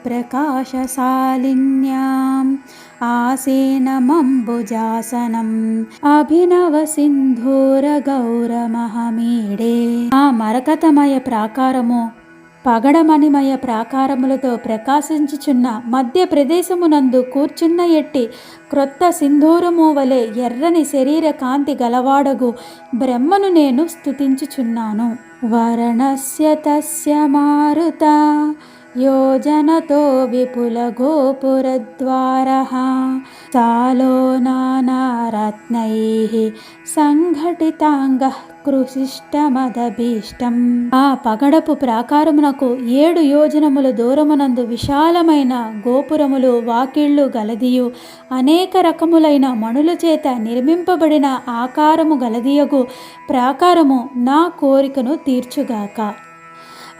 ప్రకాశశాలిన్యాం ఆసీనమంబుజాసనం అభినవ సింధూర గౌరమహమీడే. ఆ మరకతమయ ప్రాకారము పగడమణిమయ ప్రాకారములతో ప్రకాశించుచున్న మధ్య ప్రదేశమునందు కూర్చున్న ఎట్టి క్రొత్త సింధూరము వలె ఎర్రని శరీర కాంతి గలవాడగు బ్రహ్మను నేను స్తుతించుచున్నాను. వర్ణస్య తస్య మారుత యోజనతో విపుల గోపురద్వారః సాలో నానారత్నైః సంఘటితాంగః కృశిష్టమదభీష్టం. ఆ పగడపు ప్రాకారమునకు 7 యోజనముల దూరమునందు విశాలమైన గోపురములు వాకిళ్లు గలదియు అనేక రకములైన మణుల చేత నిర్మింపబడిన ఆకారము గలదియగు ప్రాకారము నా కోరికను తీర్చుగాక.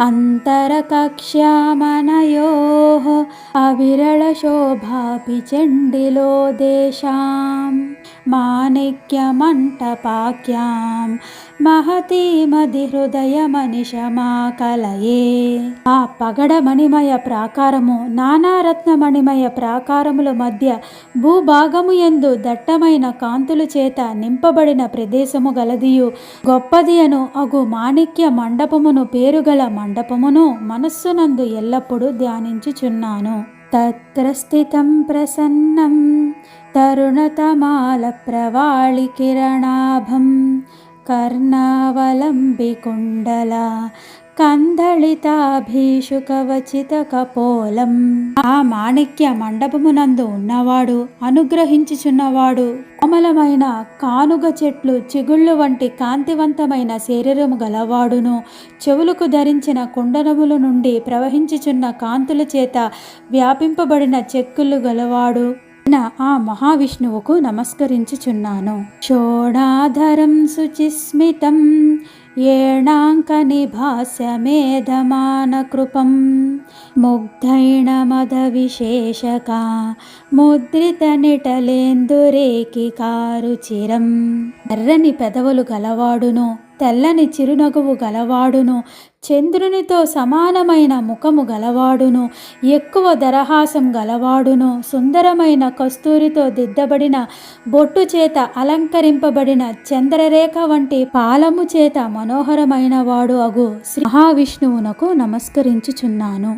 అంతరకక్ష్యామనయోః అవిరళ శోభాపి చండిలో దేశాం మాణిక్యమంటపాక్యాం మహతీమది హృదయమనిశమాకలయే. ఆ పగడమణిమయ ప్రాకారము నానారత్న మణిమయ ప్రాకారముల మధ్య భూభాగము యందు దట్టమైన కాంతుల చేత నింపబడిన ప్రదేశము గలదియు గొప్పది అను అగు మాణిక్య మండపమును పేరుగల మండపమును మనస్సునందు ఎల్లప్పుడూ ధ్యానించుచున్నాను. తత్ర స్థితం ప్రసన్నం తరుణతమాల ప్రవాళి కిరణాభం కర్ణావలంబి కుండల కందళితాభీషుకవచిత కపోలం. ఆ మాణిక్య మండపమునందు ఉన్నవాడు అనుగ్రహించుచున్నవాడు కోమలమైన కానుగ చెట్లు చిగుళ్ళు వంటి కాంతివంతమైన శరీరము గలవాడును చెవులకు ధరించిన కుండలముల నుండి ప్రవహించుచున్న కాంతుల చేత వ్యాపింపబడిన చెక్కులు గలవాడు ఆ మహావిష్ణువుకు నమస్కరించుచున్నాను. షోడాధరం శుచిస్మితం ఏణాంకనిభాస్యమేధమాన కృపం ముగ్ధైణమద విశేషకా ముద్రిత నిటలేందురేకికారుచిరం. ఎర్రని పెదవులు గలవాడును తెల్లని చిరునగువు గలవాడును చంద్రునితో సమానమైన ముఖము గలవాడును ఎక్కువ దరహాసం గలవాడును సుందరమైన కస్తూరితో దిద్దబడిన బొట్టు చేత అలంకరింపబడిన చంద్రరేఖ వంటి పాలము చేత మనోహరమైన వాడు అగు శ్రీ మహావిష్ణువునకు నమస్కరించుచున్నాను.